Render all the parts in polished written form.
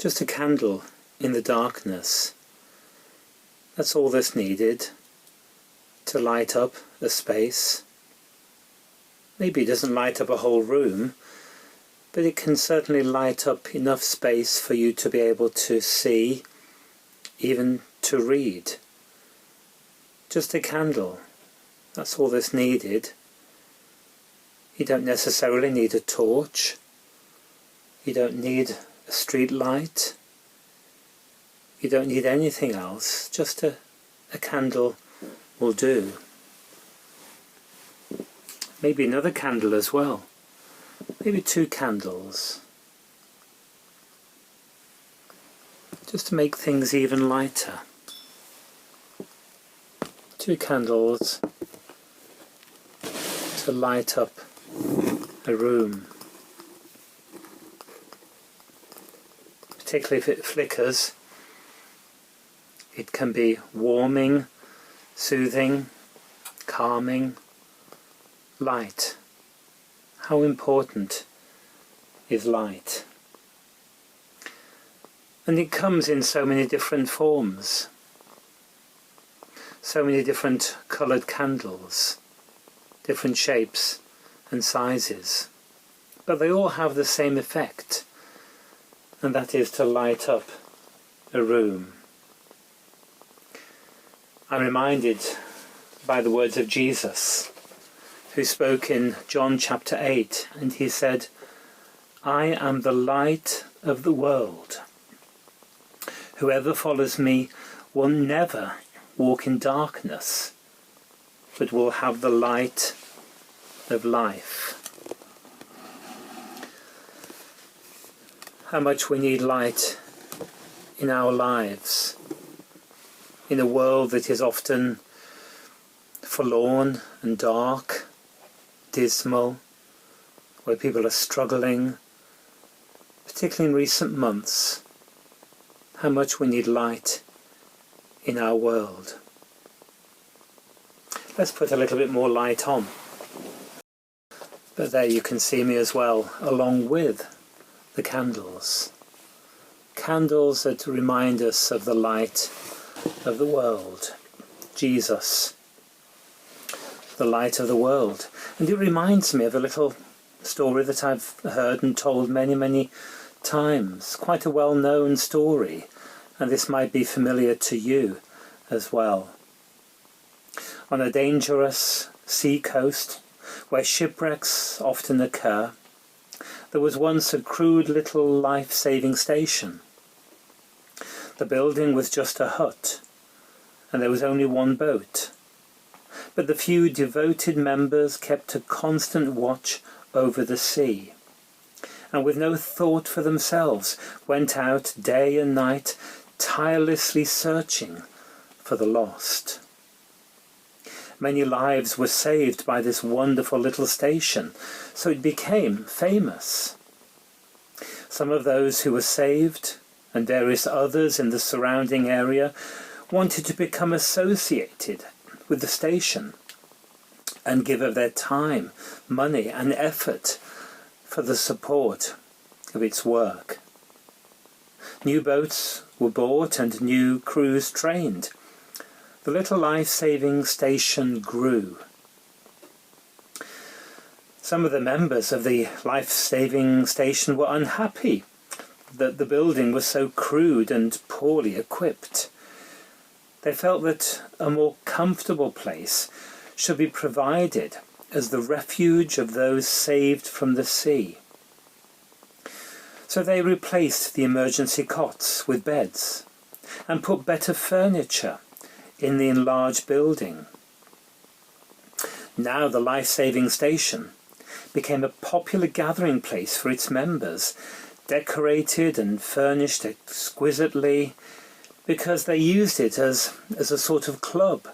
Just a candle in the darkness. That's all that's needed to light up a space. Maybe it doesn't light up a whole room, but it can certainly light up enough space for you to be able to see, even to read. Just a candle. That's all that's needed. You don't necessarily need a torch. You don't need a street light. You don't need anything else. Just a candle will do. Maybe another candle as well. Maybe 2 candles. Just to make things even lighter. 2 candles to light up a room. Particularly if it flickers, it can be warming, soothing, calming, light. How important is light? And it comes in so many different forms, so many different coloured candles, different shapes and sizes, but they all have the same effect, and that is to light up a room. I'm reminded by the words of Jesus, who spoke in John chapter 8, and he said, "I am the light of the world. Whoever follows me will never walk in darkness, but will have the light of life." How much we need light in our lives, in a world that is often forlorn and dark, dismal, where people are struggling, particularly in recent months. How much we need light in our world. Let's put a little bit more light on. But there you can see me as well, along with the candles. Candles that remind us of the light of the world. Jesus, the light of the world. And it reminds me of a little story that I've heard and told many, many times. Quite a well-known story, and this might be familiar to you as well. On a dangerous sea coast, where shipwrecks often occur, there was once a crude little life-saving station. The building was just a hut, and there was only one boat. But the few devoted members kept a constant watch over the sea, and with no thought for themselves, went out day and night, tirelessly searching for the lost. Many lives were saved by this wonderful little station, so it became famous. Some of those who were saved, and various others in the surrounding area, wanted to become associated with the station and give of their time, money and effort for the support of its work. New boats were bought and new crews trained. The little life-saving station grew. Some of the members of the life-saving station were unhappy that the building was so crude and poorly equipped. They felt that a more comfortable place should be provided as the refuge of those saved from the sea. So they replaced the emergency cots with beds and put better furniture in the enlarged building. Now the life-saving station became a popular gathering place for its members, decorated and furnished exquisitely, because they used it as a sort of club.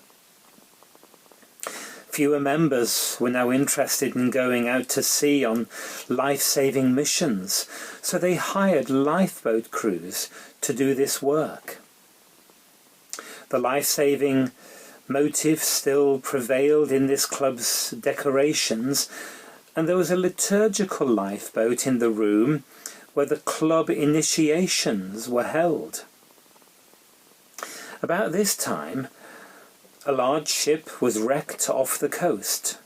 Fewer members were now interested in going out to sea on life-saving missions, so they hired lifeboat crews to do this work. The life-saving motive still prevailed in this club's decorations, and there was a liturgical lifeboat in the room where the club initiations were held. About this time, a large ship was wrecked off the coast,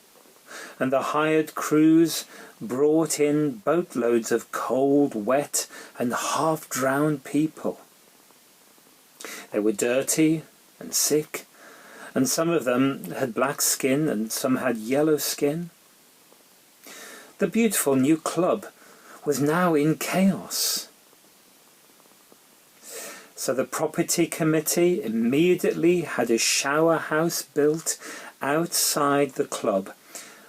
and the hired crews brought in boatloads of cold, wet, and half-drowned people. They were dirty and sick, and some of them had black skin and some had yellow skin. The beautiful new club was now in chaos. So the property committee immediately had a shower house built outside the club,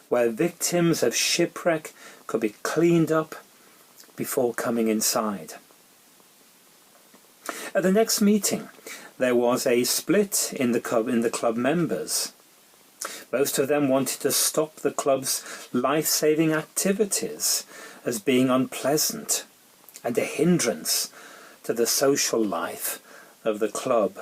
where victims of shipwreck could be cleaned up before coming inside. At the next meeting, there was a split in the club members. Most of them wanted to stop the club's life-saving activities as being unpleasant and a hindrance to the social life of the club.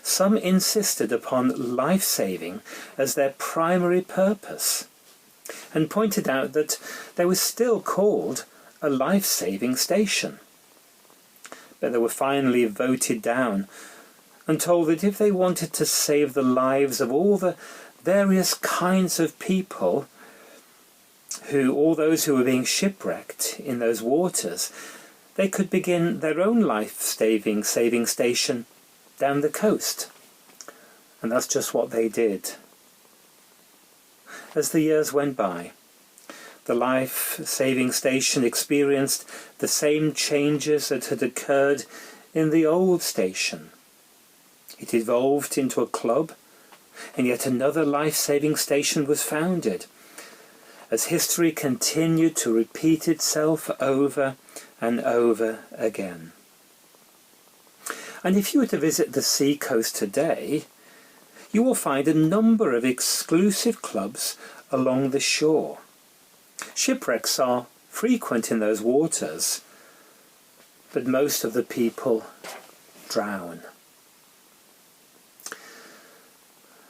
Some insisted upon life-saving as their primary purpose, and pointed out that they were still called a life-saving station. But they were finally voted down and told that if they wanted to save the lives of all the various kinds of people, all those who were being shipwrecked in those waters, they could begin their own life-saving station down the coast. And that's just what they did. As the years went by, the life-saving station experienced the same changes that had occurred in the old station. It evolved into a club, and yet another life-saving station was founded, as history continued to repeat itself over and over again. And if you were to visit the sea coast today, you will find a number of exclusive clubs along the shore. Shipwrecks are frequent in those waters, but most of the people drown.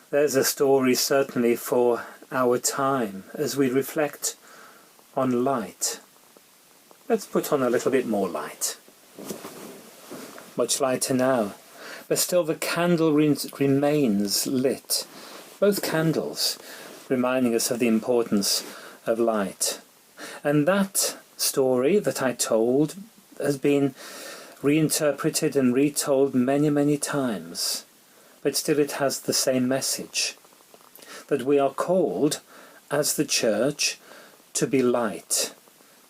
There's a story certainly for our time as we reflect on light. Let's put on a little bit more light. Much lighter now, but still the candle remains lit. Both candles reminding us of the importance of light. And that story that I told has been reinterpreted and retold many, many times. But still it has the same message, that we are called as the church to be light,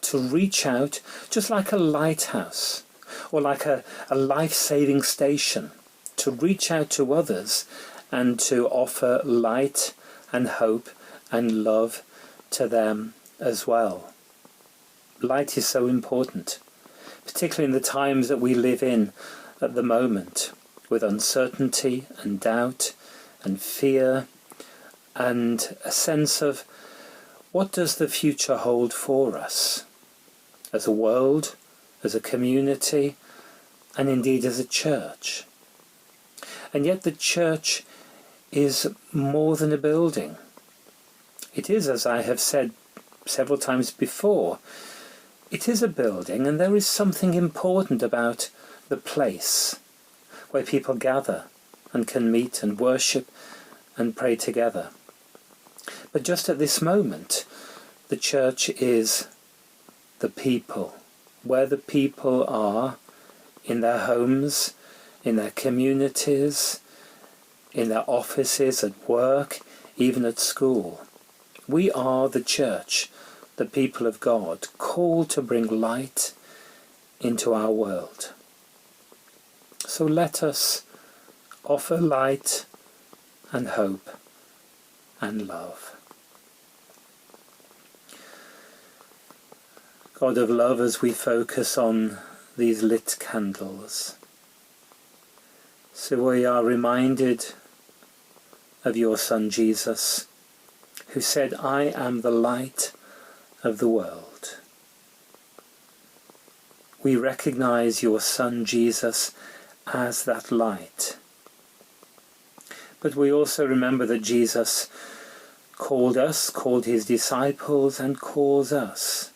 to reach out just like a lighthouse or like a life-saving station, to reach out to others and to offer light and hope and love to them as well. Light is so important, particularly in the times that we live in at the moment, with uncertainty and doubt and fear and a sense of what does the future hold for us as a world, as a community, and indeed as a church. And yet the church is more than a building. It is, as I have said several times before, it is a building, and there is something important about the place where people gather and can meet and worship and pray together. But just at this moment, the church is the people, where the people are in their homes, in their communities, in their offices, at work, even at school. We are the church, the people of God, called to bring light into our world. So let us offer light and hope and love. God of love, as we focus on these lit candles, so we are reminded of your Son Jesus, who said, "I am the light of the world." We recognize your Son Jesus as that light. But we also remember that Jesus called us, called his disciples, and calls us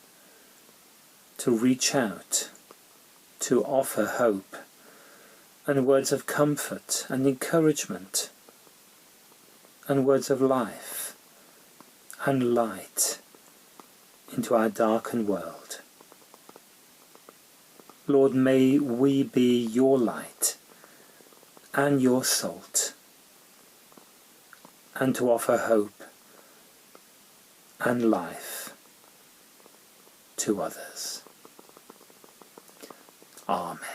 to reach out, to offer hope and words of comfort and encouragement and words of life and light into our darkened world. Lord, may we be your light and your salt, and to offer hope and life to others. Amen.